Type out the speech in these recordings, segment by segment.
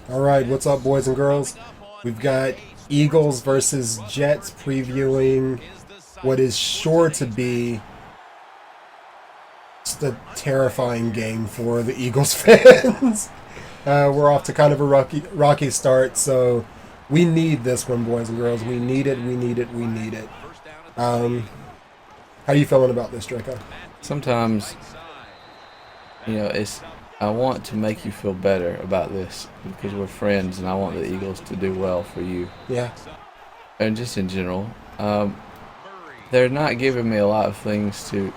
All right, what's up, boys and girls? We've got Eagles versus Jets previewing what is sure to be just a terrifying game for the Eagles fans. We're off to kind of a rocky start, so we need this one, boys and girls. We need it. We need it. We need it. How you feeling about this, Draco? Sometimes, it's I want to make you feel better about this because we're friends, and I want the Eagles to do well for you. Yeah. And just in general, they're not giving me a lot of things to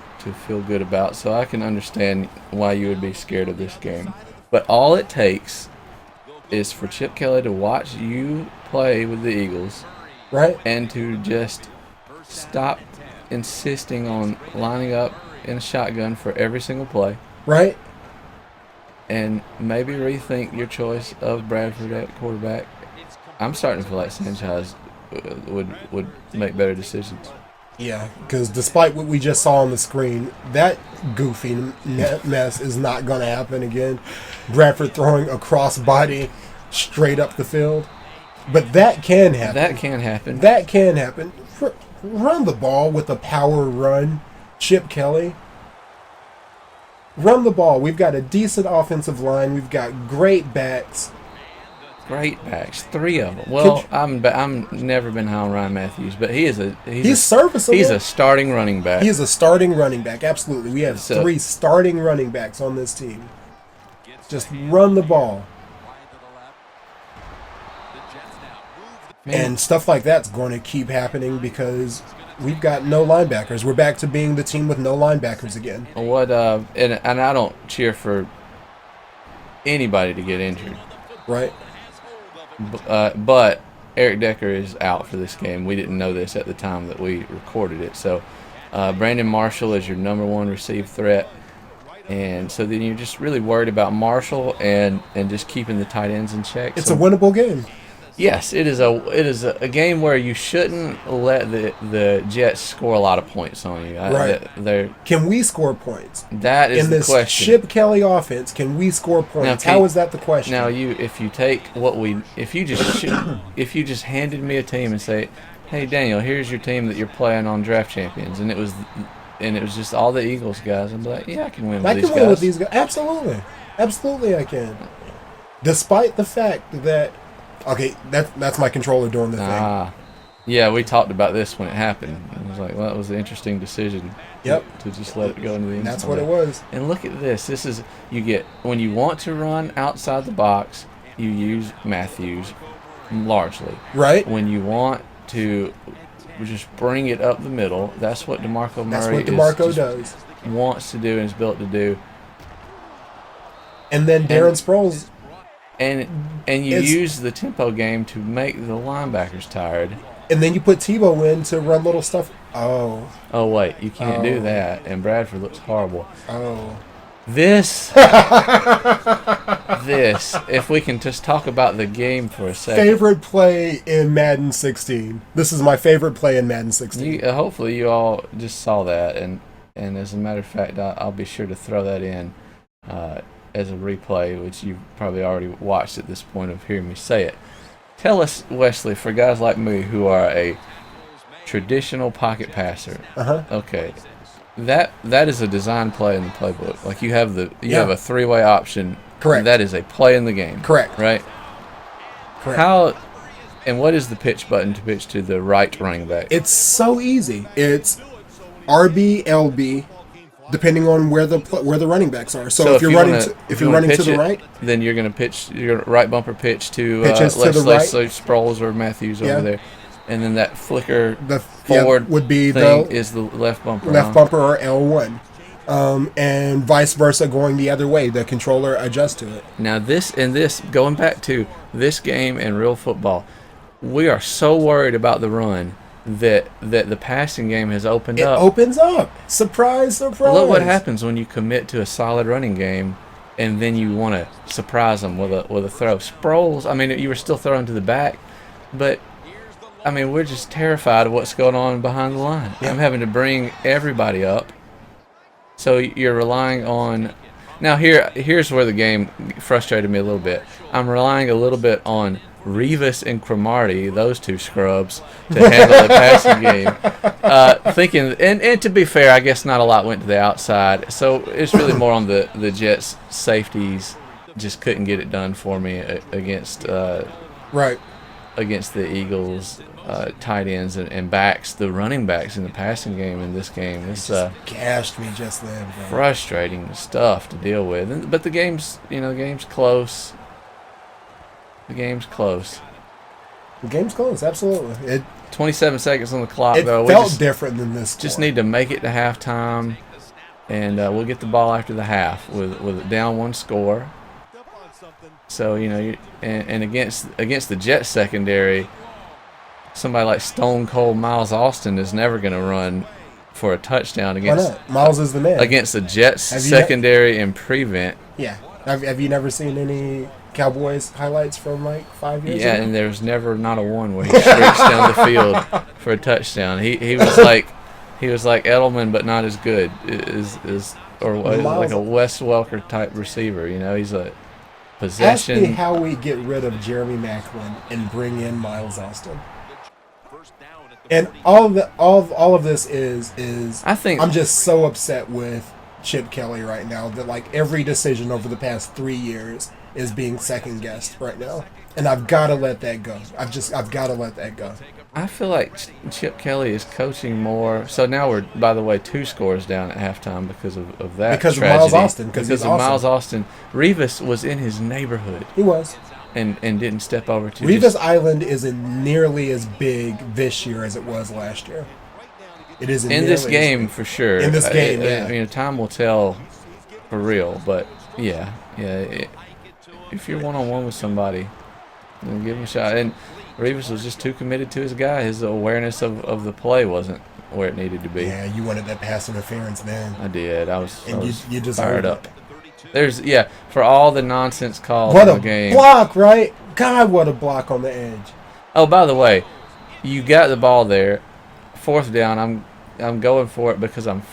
feel good about, so I can understand why you would be scared of this game. But all it takes is for Chip Kelley to watch you play with the Eagles, right, and to just stop insisting on lining up in a shotgun for every single play, right, and maybe rethink your choice of Bradford at quarterback. I'm starting to feel like Sanchez would make better decisions. Yeah, because despite what we just saw on the screen, that goofy mess is not going to happen again. Bradford throwing a crossbody straight up the field. But that can happen. That can happen. That can happen. Run the ball with a power run, Chip Kelley. Run the ball. We've got a decent offensive line. We've got great backs. Great backs, 3 of them. Well, I'm never been high on Ryan Matthews, but he's serviceable. He's a starting running back. He's a starting running back. Absolutely, we have 3 starting running backs on this team. Just run the ball, and stuff like that's going to keep happening because we've got no linebackers. We're back to being the team with no linebackers again. What? And I don't cheer for anybody to get injured, right? But Eric Decker is out for this game. We didn't know this at the time that we recorded it. So Brandon Marshall is your number 1 received threat. And so then you're just really worried about Marshall and just keeping the tight ends in check. It's a winnable game. Yes, it is a game where you shouldn't let the Jets score a lot of points on you. Right. Can we score points? That is the question. In this Chip Kelley offense, can we score points? How is that the question? Now, if you just handed me a team and say, "Hey, Daniel, here's your team that you're playing on Draft Champions," and it was just all the Eagles guys, I'm like, yeah, I can win with these guys. I can win with these guys. Absolutely, I can. Despite the fact that. Okay, that's my controller doing the thing. Yeah, we talked about this when it happened. I was like, well, that was an interesting decision. Yep. To just let it go into the end. That's what it was. And look at this. This is when you want to run outside the box, you use Matthews largely. Right. When you want to just bring it up the middle, that's what DeMarco Murray does. Wants to do and is built to do. And then Darren Sproles. And you use the tempo game to make the linebackers tired. And then you put Tebow in to run little stuff. Oh, wait, you can't do that. And Bradford looks horrible. This, if we can just talk about the game for a second. Favorite play in Madden 16. This is my favorite play in Madden 16. Hopefully you all just saw that. And as a matter of fact, I'll be sure to throw that in as a replay, which you've probably already watched at this point of hearing me say it. Tell us, Wesley, for guys like me who are a traditional pocket passer. Okay, that is a design play in the playbook. Like you have a 3-way option. Correct. That is a play in the game. Correct. Right. Correct. And what is the pitch button to pitch to the right running back? It's so easy. It's RB, LB. Depending on where the running backs are. So if you're running to the right, then you're going to pitch your right bumper pitch to let's say Sproles or Matthews over there, and then that flicker forward would be is the left bumper. Left bumper or L1, and vice versa going the other way. The controller adjusts to it. Now going back to this game and real football, we are so worried about the run. That the passing game has opened up. It opens up. Surprise, surprise. Look what happens when you commit to a solid running game, and then you want to surprise them with a throw. Sproles, I mean, you were still throwing to the back, but I mean, we're just terrified of what's going on behind the line. Yeah. I'm having to bring everybody up, so you're relying on. Now here's where the game frustrated me a little bit. I'm relying a little bit on Revis and Cromartie, those two scrubs, to handle the passing game. Thinking, and to be fair, I guess not a lot went to the outside, so it's really more on the Jets' safeties. Just couldn't get it done for me against against the Eagles. Tight ends and backs, the running backs in the passing game in this game. It's gashed me just then, bro. Frustrating stuff to deal with. But the game's close. The game's close. The game's close, absolutely. 27 seconds on the clock, though. It felt different than this score. Just need to make it to halftime, and we'll get the ball after the half with a down one score. So, and against the Jets secondary, somebody like Stone Cold Miles Austin is never going to run for a touchdown against. Why not? Miles is the man. Against the Jets secondary and prevent. Yeah. Have you never seen any Cowboys highlights from like 5 years ago? Yeah, and there's never not a one where he streaks down the field for a touchdown. He was like Edelman, but not as good. Or like a Wes Welker type receiver. He's a possession. Ask me how we get rid of Jeremy Maclin and bring in Miles Austin. And all of this is I think I'm just so upset with Chip Kelley right now that like every decision over the past 3 years is being second guessed right now, and I've got to let that go. I've got to let that go. I feel like Chip Kelley is coaching more. So now we're, by the way, 2 scores down at halftime because of that. Because tragedy. of Miles Austin. Because of Miles Austin. Revis was in his neighborhood. He was. And didn't step over to Revis Island isn't nearly as big this year as it was last year. It isn't in this game for sure. In this game, yeah. Time will tell for real, but yeah. If you're one-on-one with somebody, then give him a shot. And Revis was just too committed to his guy. His awareness of the play wasn't where it needed to be. Yeah, you wanted that pass interference then. I did. I was fired up. For all the nonsense calls in the game. What a block, right? God, what a block on the edge. Oh, by the way, you got the ball there. 4th down, I'm going for it because I'm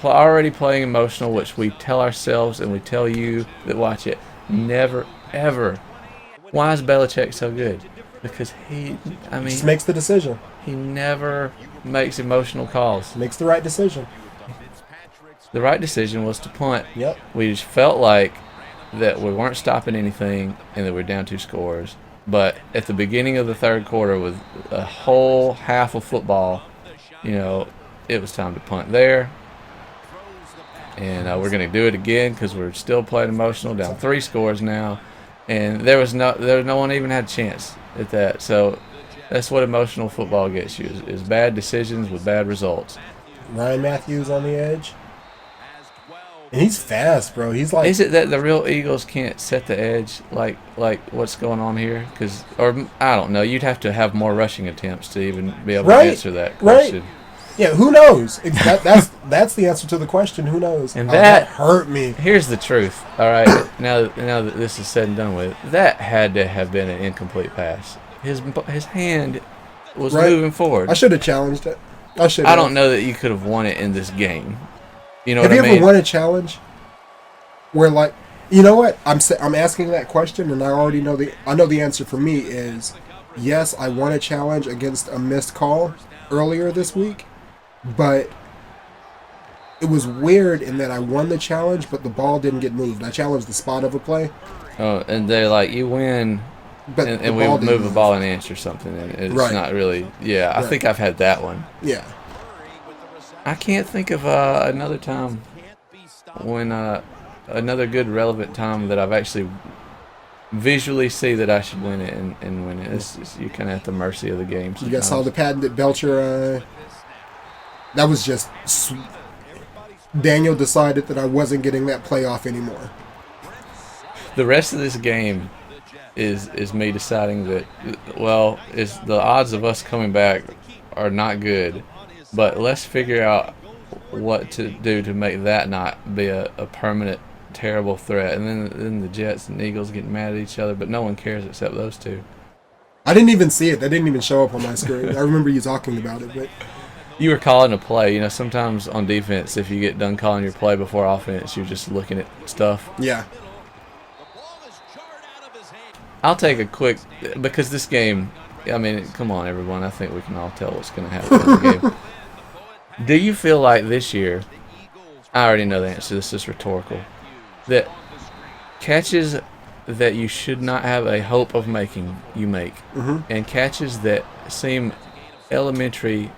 already playing emotional, which we tell ourselves and we tell you that watch it. Never, ever. Why is Belichick so good? Because he just makes the decision. He never makes emotional calls. Makes the right decision. The right decision was to punt. Yep. We just felt like that we weren't stopping anything and that we're down 2 scores. But at the beginning of the 3rd quarter, with a whole half of football, it was time to punt there. And we're going to do it again because we're still playing emotional, down 3 scores now. And there was no one even had a chance at that. So that's what emotional football gets you, is bad decisions with bad results. Ryan Matthews on the edge. And he's fast, bro. He's like. Is it that the real Eagles can't set the edge like what's going on here? Or I don't know. You'd have to have more rushing attempts to even be able to answer that question. Right. Yeah, who knows? That's the answer to the question. Who knows? And that hurt me. Here's the truth. All right, now that this is said and done with, that had to have been an incomplete pass. His hand was moving forward. I should have challenged it. I don't know that you could have won it in this game. You know have what I mean? Have you ever won a challenge where like, you know what? I'm asking that question and I already know the answer for me is yes. I won a challenge against a missed call earlier this week. But it was weird in that I won the challenge, but the ball didn't get moved. I challenged the spot of a play. Oh, and they're like, you win, but and we move the ball an inch or something. And it's not really, I think I've had that one. Yeah. I can't think of another time when another good relevant time that I've actually visually see that I should win it and win it. You're kind of at the mercy of the game sometimes. You guys saw the patented Belcher... that was just... Daniel decided that I wasn't getting that playoff anymore. The rest of this game is me deciding that, is the odds of us coming back are not good, but let's figure out what to do to make that not be a permanent terrible threat. And then the Jets and Eagles getting mad at each other, but no one cares except those two. I didn't even see it. That didn't even show up on my screen. I remember you talking about it, but You were calling a play. You know, sometimes on defense, if you get done calling your play before offense, you're just looking at stuff. Yeah. I'll take a quick, because this game, I mean, come on, everyone. I think we can all tell what's going to happen in the game. Do you feel like this year, I already know the answer, this is rhetorical, that catches that you should not have a hope of making, you make, and catches that seem elementary,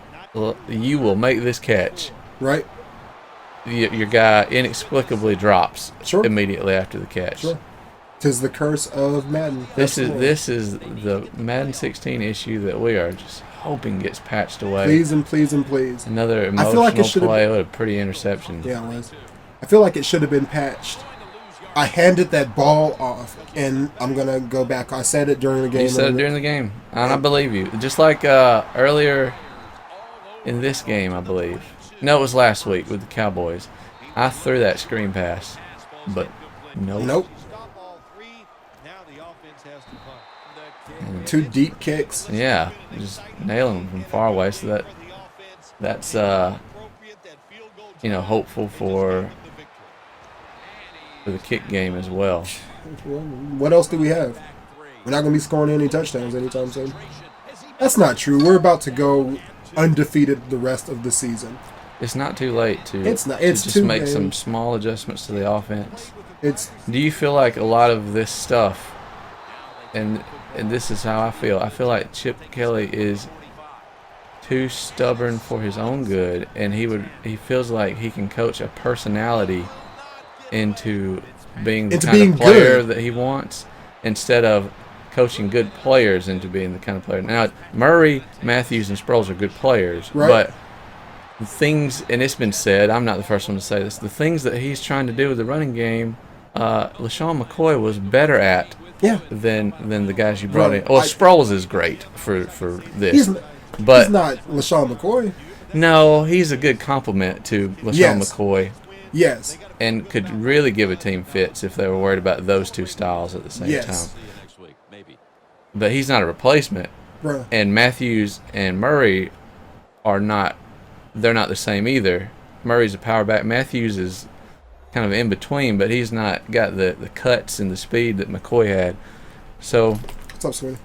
you will make this catch. Right. Your guy inexplicably drops Sure. immediately after the catch. Sure. 'Tis the curse of Madden. This is the Madden 16 issue that we are just hoping gets patched away. Please and please and please. Another I emotional feel like it should have play with a pretty interception. Yeah, it was. I feel like it should have been patched. I handed that ball off, and I'm going to go back. I said it during the game. You said it during the game, and I believe you. Just like earlier in this game, I believe. No, it was last week with the Cowboys. I threw that screen pass, but Nope. And 2 deep kicks. yeah, just nailing them from far away. So that's hopeful for the kick game as well. What else do we have? We're not going to be scoring any touchdowns anytime soon. That's not true. We're about to go undefeated the rest of the season. It's not too late to It's just make some small adjustments to the offense. Do you feel like a lot of this stuff, and this is how I feel like Chip Kelley is too stubborn for his own good, and he feels like he can coach a personality into being the kind of player that he wants, instead of coaching good players into being the kind of player. Now, Murray, Matthews, and Sproles are good players, right. But the things, and it's been said, I'm not the first one to say this, the things that he's trying to do with the running game, LaShawn McCoy was better at than the guys you brought in. Well, Sproles is great for this. He's not LaShawn McCoy. No, he's a good compliment to LaShawn McCoy. Yes. And could really give a team fits if they were worried about those two styles at the same time. But he's not a replacement. Bruh. And Matthews and Murray they're not the same either. Murray's a power back. Matthews is kind of in between, but he's not got the cuts and the speed that McCoy had. So, what's up, sweetie?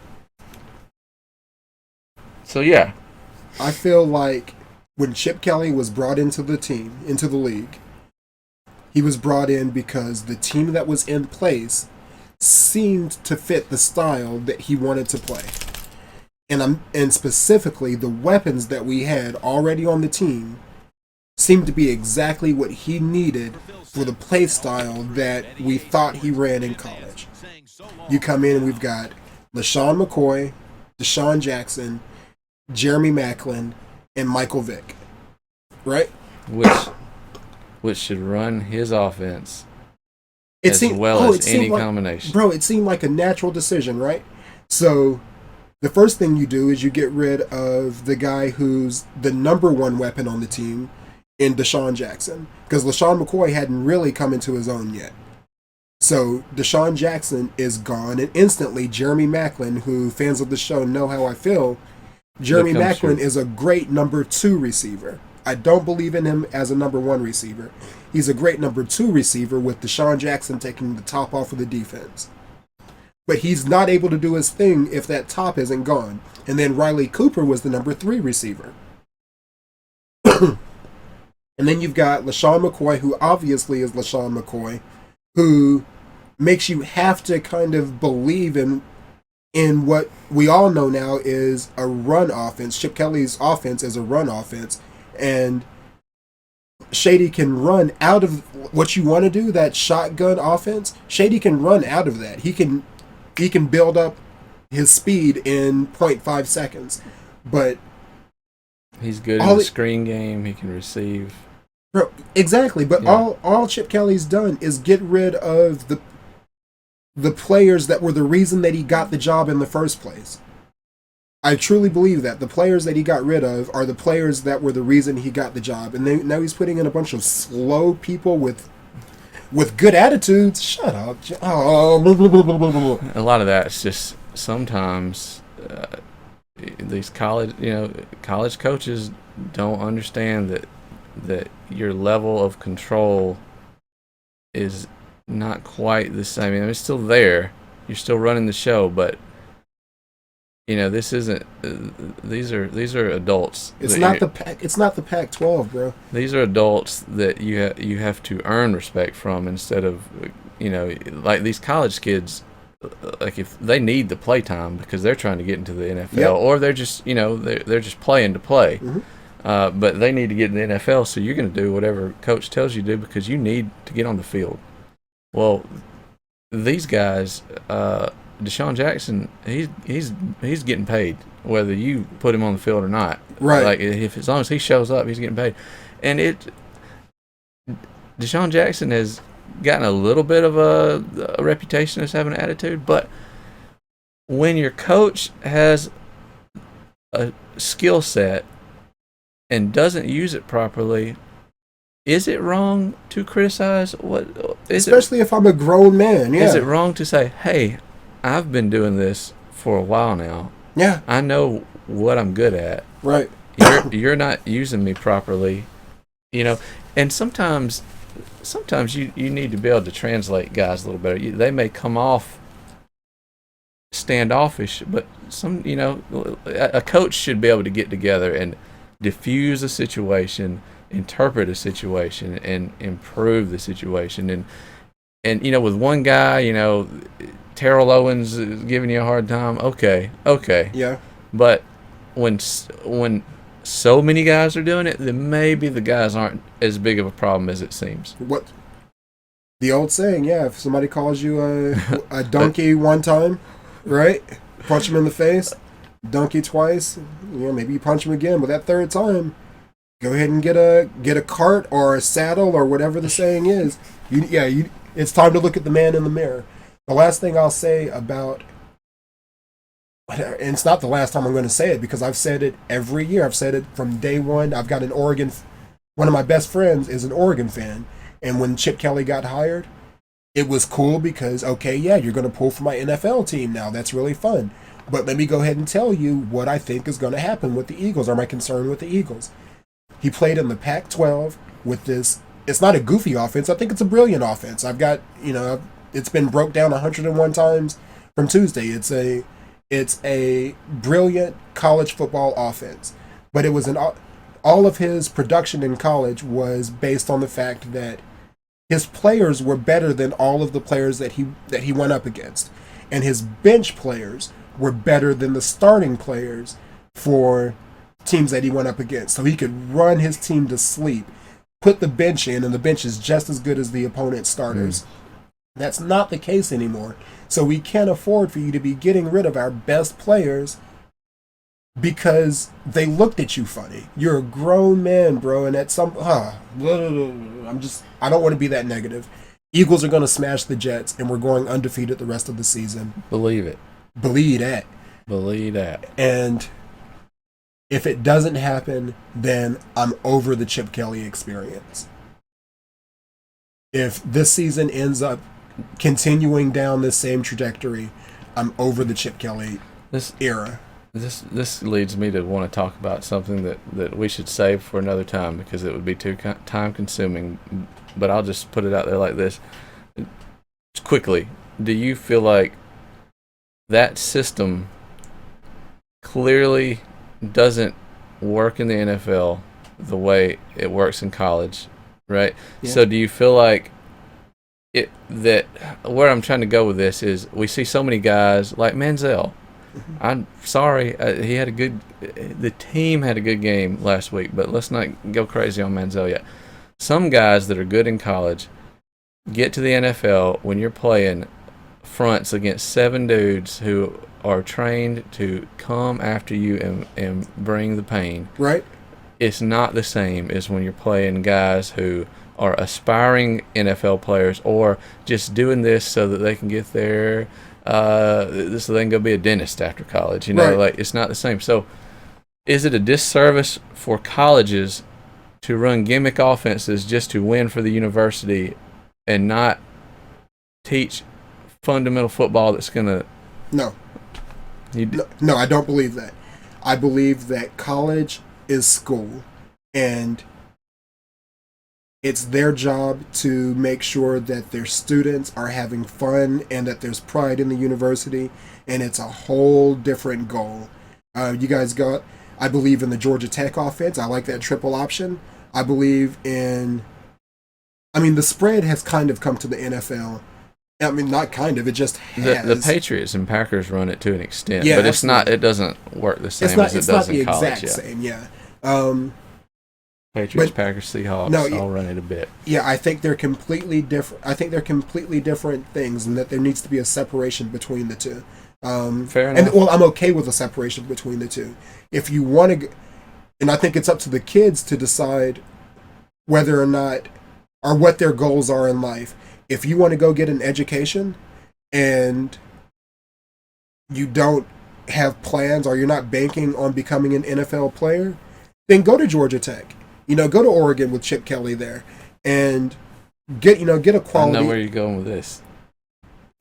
So yeah. I feel like when Chip Kelley was brought into the league, he was brought in because the team that was in place seemed to fit the style that he wanted to play. And specifically, the weapons that we had already on the team seemed to be exactly what he needed for the play style that we thought he ran in college. You come in and we've got LaShawn McCoy, Deshaun Jackson, Jeremy Maclin, and Michael Vick. Right? Which should run his offense as any combination. Bro, it seemed like a natural decision, right? So the first thing you do is you get rid of the guy who's the number one weapon on the team in Deshaun Jackson, because LaShawn McCoy hadn't really come into his own yet. So Deshaun Jackson is gone, and instantly Jeremy Maclin, who fans of the show know how I feel, Jeremy Maclin is a great number 2 receiver. I don't believe in him as a number 1 receiver. He's a great number 2 receiver with Deshaun Jackson taking the top off of the defense. But he's not able to do his thing if that top isn't gone. And then Riley Cooper was the number 3 receiver. And then you've got LaShawn McCoy, who obviously is LaShawn McCoy, who makes you have to kind of believe in what we all know now is a run offense. Chip Kelley's offense is a run offense. And Shady can run out of what you want to do, that shotgun offense. Shady can run out of that. He can build up his speed in 0.5 seconds. But he's good in the screen game. He can receive. Bro, exactly. But all Chip Kelley's done is get rid of the players that were the reason that he got the job in the first place. I truly believe that. The players that he got rid of are the players that were the reason he got the job. And now he's putting in a bunch of slow people with good attitudes. Shut up. Oh. A lot of that is just sometimes these college coaches don't understand that your level of control is not quite the same. I mean, it's still there. You're still running the show, but this isn't. These are adults. It's not the Pac-12, bro. These are adults that you have to earn respect from instead of like these college kids. Like if they need the play time because they're trying to get into the NFL, or they're just they're just playing to play. Mm-hmm. But they need to get in the NFL, so you're going to do whatever coach tells you to do because you need to get on the field. Well, these guys, Deshaun Jackson, he's getting paid whether you put him on the field or not. Right. Like as long as he shows up, he's getting paid. And Deshaun Jackson has gotten a little bit of a reputation as having an attitude, but when your coach has a skill set and doesn't use it properly, is it wrong to criticize? Especially if I'm a grown man, yeah. Is it wrong to say, hey, I've been doing this for a while now. Yeah. I know what I'm good at. Right. You're not using me properly. And sometimes you need to be able to translate guys a little better. They may come off standoffish, but a coach should be able to get together and diffuse a situation, interpret a situation, and improve the situation. And with one guy, Terrell Owens is giving you a hard time. Okay. Yeah. But when so many guys are doing it, then maybe the guys aren't as big of a problem as it seems. What the old saying, yeah, if somebody calls you a donkey one time, right? Punch him in the face, donkey twice, maybe you punch him again, but that third time, go ahead and get a cart or a saddle or whatever the saying is. It's time to look at the man in the mirror. The last thing I'll say about, and it's not the last time I'm going to say it because I've said it every year. I've said it from day one. I've got one of my best friends is an Oregon fan. And when Chip Kelley got hired, it was cool because, okay, yeah, you're going to pull for my NFL team now. That's really fun. But let me go ahead and tell you what I think is going to happen with the Eagles, or my concern with the Eagles. He played in the Pac-12 with this. It's not a goofy offense. I think it's a brilliant offense. I've got, it's been broke down 101 times from Tuesday. It's a brilliant college football offense. But it was all of his production in college was based on the fact that his players were better than all of the players that he went up against. And his bench players were better than the starting players for teams that he went up against. So he could run his team to sleep, put the bench in, and the bench is just as good as the opponent's starters. That's not the case anymore. So we can't afford for you to be getting rid of our best players because they looked at you funny. You're a grown man, bro, and at some I don't want to be that negative. Eagles are going to smash the Jets, and we're going undefeated the rest of the season. Believe it. Believe that. Believe that. And if it doesn't happen, then I'm over the Chip Kelley experience. If this season ends up continuing down this same trajectory, I'm over the Chip Kelley era. This leads me to want to talk about something that we should save for another time because it would be too time consuming. But I'll just put it out there like this. Quickly, do you feel like that system clearly doesn't work in the NFL the way it works in college, right? Yeah. So do you feel like that where I'm trying to go with this is we see so many guys like Manziel. I'm sorry, the team had a good game last week, but let's not go crazy on Manziel yet. Some guys that are good in college get to the NFL when you're playing fronts against 7 dudes who are trained to come after you and bring the pain. Right. It's not the same as when you're playing guys who are aspiring NFL players or just doing this so that they can get there, so they can go be a dentist after college. Right. Like it's not the same. So is it a disservice for colleges to run gimmick offenses just to win for the university and not teach fundamental football that's going to... No, I don't believe that. I believe that college is school, and it's their job to make sure that their students are having fun and that there's pride in the university, and it's a whole different goal. You guys got, I believe in the Georgia Tech offense. I like that triple option. I believe in, the spread has kind of come to the NFL. I mean, not kind of, it just has. The Patriots and Packers run it to an extent, Yeah, but absolutely. it doesn't work the same as it does in college. It's not the exact same, yeah. Patriots, But- Packers, Seahawks, all run it a bit. Yeah, I think they're completely different. I think they're completely different things, and that there needs to be a separation between the two. Fair enough. And well, I'm okay with a separation between the two. If you want to, and I think it's up to the kids to decide whether or not, or what their goals are in life. If you want to go get an education, and you don't have plans, or you're not banking on becoming an NFL player, then go to Georgia Tech. Go to Oregon with Chip Kelley there, and get a quality. I know where you're going with this.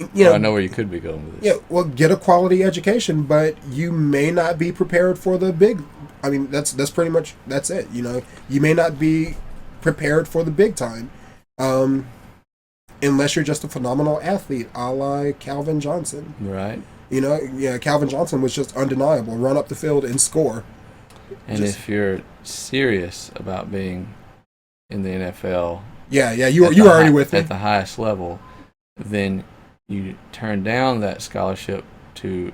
I know where you could be going with this. Yeah, well, get a quality education, but you may not be prepared for the big. That's pretty much that's it. You may not be prepared for the big time, unless you're just a phenomenal athlete, a la Calvin Johnson. Right. Calvin Johnson was just undeniable. Run up the field and score. And if you're serious about being in the NFL, you were already with me at the highest level, then you turn down that scholarship to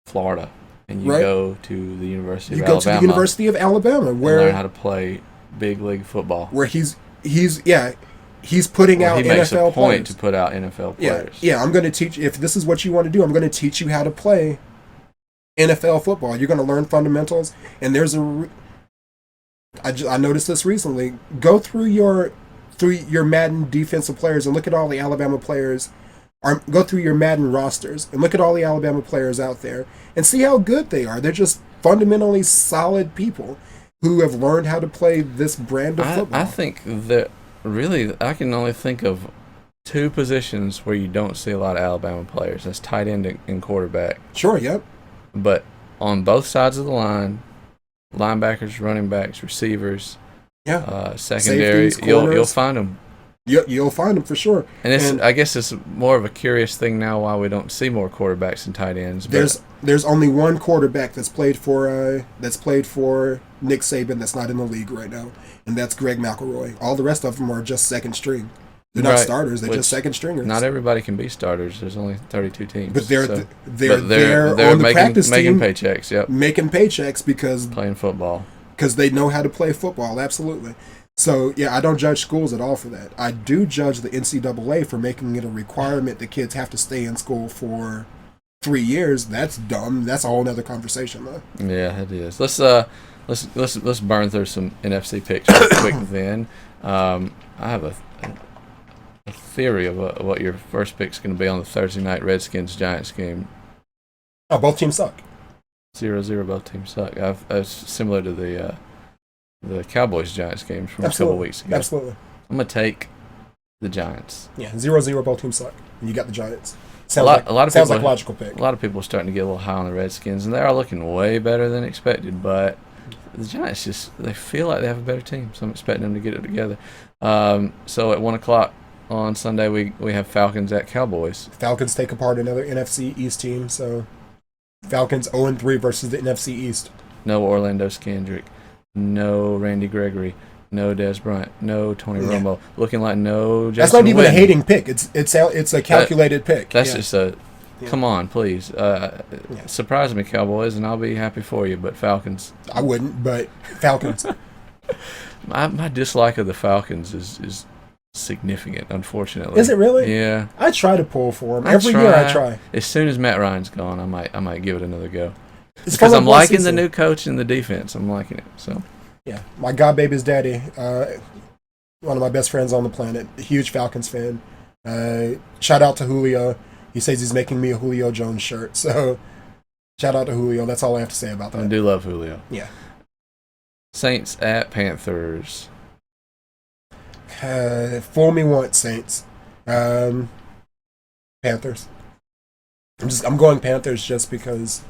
Florida, and you go to the University of Alabama. You go to the University of Alabama, where learn how to play big league football. Where he's putting out he makes NFL a point players. to put out NFL players. Yeah. I'm going to teach. If this is what you want to do, I'm going to teach you how to play NFL football. You're going to learn fundamentals, and there's I noticed this recently. Go through your Madden defensive players and look at all the Alabama players. Or go through your Madden rosters and look at all the Alabama players out there and see how good they are. They're just fundamentally solid people who have learned how to play this brand of football. I think that really I can only think of two positions where you don't see a lot of Alabama players. That's tight end and quarterback. Sure, yep. But on both sides of the line, linebackers, running backs, receivers, secondary, Safeties, you'll find them. You'll find them for sure. And I guess it's more of a curious thing now why we don't see more quarterbacks and tight ends. There's only one quarterback that's played for Nick Saban that's not in the league right now, and that's Greg McElroy. All the rest of them are just second string. They're not starters. They're just second stringers. Not everybody can be starters. There's only 32 teams. But they're on the practice making team, paychecks. Yep, making paychecks because playing football. Because they know how to play football. Absolutely. So I don't judge schools at all for that. I do judge the NCAA for making it a requirement that kids have to stay in school for 3 years. That's dumb. That's a whole other conversation, though. Yeah, it is. Let's burn through some NFC picks real quick. Then I have a theory of what your first pick's going to be on the Thursday night Redskins-Giants game. Oh, both teams suck. 0-0, both teams suck. It's similar to the Cowboys-Giants games from a couple weeks ago. Absolutely. I'm going to take the Giants. Yeah, 0-0, both teams suck. And you got the Giants. Sounds like a logical pick. A lot of people are starting to get a little high on the Redskins, and they are looking way better than expected, but the Giants they feel like they have a better team, so I'm expecting them to get it together. So at 1 o'clock on Sunday, we have Falcons at Cowboys. Falcons take apart another NFC East team, so Falcons 0-3 versus the NFC East. No Orlando Scandrick. No Randy Gregory. No Des Bryant. No Tony Romo. Looking like no Jason That's not even Witten. a hating pick. It's a calculated pick. That's just a... Come on, please. Surprise me, Cowboys, and I'll be happy for you, but Falcons... I wouldn't, but Falcons. My dislike of the Falcons is significant, unfortunately. Is it really? Yeah. I try to pull for them. Every year I try. As soon as Matt Ryan's gone, I might give it another go. It's because I'm liking the new coach and the defense. I'm liking it. So yeah, my god baby's daddy, one of my best friends on the planet, a huge Falcons fan. Shout out to Julio. He says he's making me a Julio Jones shirt. So shout out to Julio. That's all I have to say about that. I do love Julio. Yeah. I'm at Panthers. Fool me once, Saints. Panthers. I'm going Panthers just because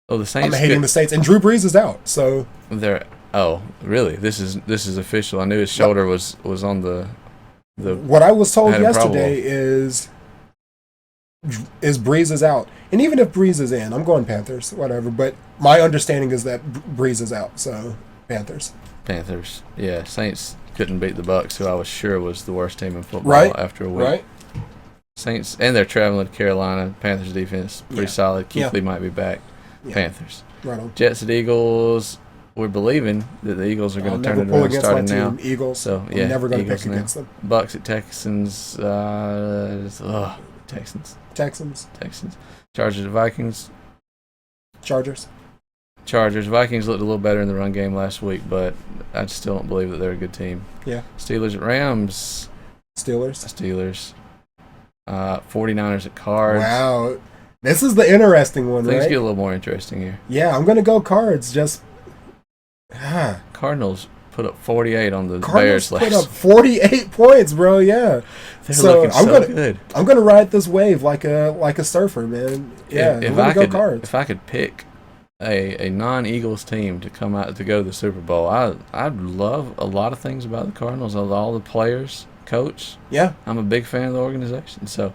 Oh, the Saints. I'm hating the Saints, and Drew Brees is out. So they're. Oh, really? This is official. I knew his shoulder was on the. What I was told had a yesterday is Brees is out, and even if Brees is in, I'm going Panthers, whatever. But my understanding is that Brees is out, so Panthers. Panthers. Yeah, Saints couldn't beat the Bucs, who I was sure was the worst team in football after a week. Right. Saints, and they're traveling to Carolina. Panthers defense pretty solid. Keithley might be back. Yeah. Panthers. Right on. Jets at Eagles. We're believing that the Eagles are going to turn it around starting now. Eagles. So I'm never going to pick now. against them. Bucks at Texans. Texans. Chargers at Vikings. Chargers. Vikings looked a little better in the run game last week, but I still don't believe that they're a good team. Yeah. Steelers at Rams. Steelers. 49ers at Cards. Wow. This is the interesting one, Things right? get a little more interesting here. Yeah, I'm going to go Cards. Cardinals put up 48 on the Cardinals Bears last week. put up 48 points, bro. Yeah. They're looking so good. I'm gonna ride this wave like a surfer, man. Yeah. If I'm I gonna could, go Cards. if I could pick a non-Eagles team to come out to go to the Super Bowl, I'd love a lot of things about the Cardinals. All the players, coach. Yeah. I'm a big fan of the organization, so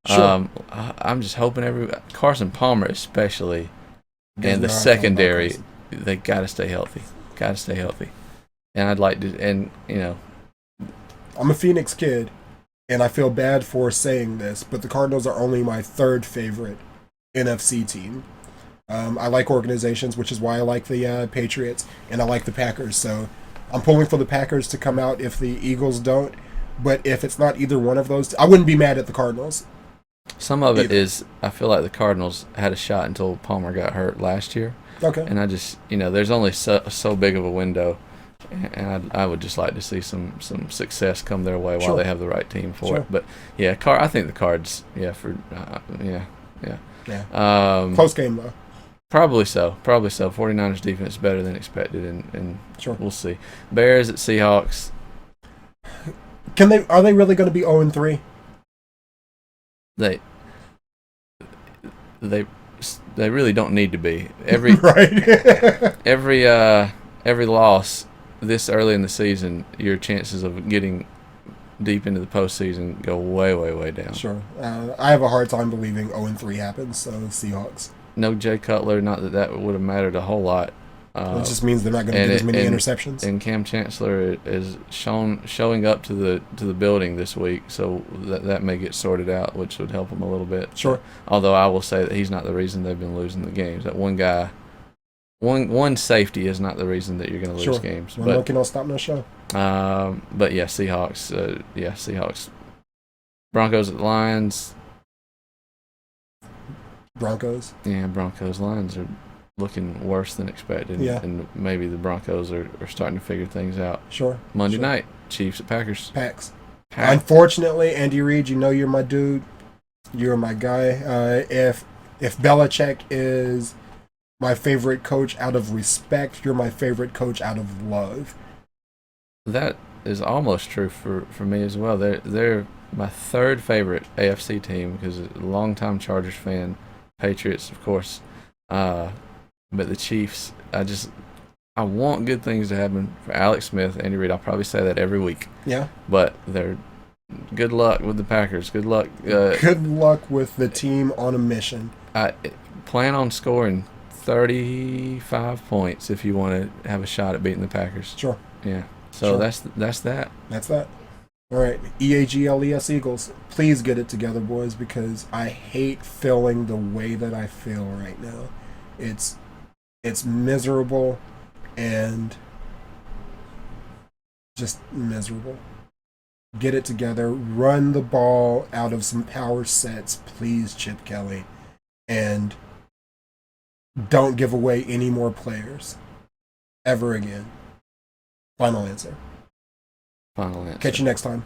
Sure. I'm just hoping Carson Palmer especially, and the Does not secondary, come they got to stay healthy. And I'd like to, and I'm a Phoenix kid, and I feel bad for saying this, but the Cardinals are only my third favorite NFC team. I like organizations, which is why I like the Patriots, and I like the Packers. So I'm pulling for the Packers to come out if the Eagles don't. But if it's not either one of those, I wouldn't be mad at the Cardinals. Some of it is I feel like the Cardinals had a shot until Palmer got hurt last year. Okay. And I just, there's only so big of a window, and I would just like to see some success come their way while they have the right team for it. But yeah, I think the Cards, yeah. Close game though. Probably so. 49ers defense is better than expected, and we'll see. Bears at Seahawks. Are they really going to be 0-3? They really don't need to be. Every right. every loss this early in the season, your chances of getting deep into the postseason go way down. Sure. I have a hard time believing 0-3 happens. So Seahawks. No Jay Cutler. Not that would have mattered a whole lot. It just means they're not going to get as many interceptions. And Cam Chancellor is showing up to the building this week, so that may get sorted out, which would help him a little bit. Sure. Although I will say that he's not the reason they've been losing the games. That one guy, one safety is not the reason that you're going to lose games. One monkey don't stop no show. But yeah, Seahawks. Seahawks. Broncos at Lions. Broncos. Yeah, Broncos. Lions are looking worse than expected. Yeah. And maybe the Broncos are starting to figure things out. Sure. Monday night, Chiefs at Packers. Packs. Unfortunately, Andy Reid, you're my dude. You're my guy. If Belichick is my favorite coach out of respect, you're my favorite coach out of love. That is almost true for me as well. They're my third favorite AFC team because a longtime Chargers fan. Patriots, of course. But the Chiefs, I want good things to happen for Alex Smith, Andy Reid. I'll probably say that every week. Yeah. But good luck with the Packers. Good luck. Good luck with the team on a mission. I plan on scoring 35 points if you want to have a shot at beating the Packers. Sure. Yeah. So that's that. That's that. All right, EAGLES Eagles, please get it together, boys, because I hate feeling the way that I feel right now. It's miserable and just miserable. Get it together. Run the ball out of some power sets, please, Chip Kelley. And don't give away any more players ever again. Final answer. Final answer. Catch you next time.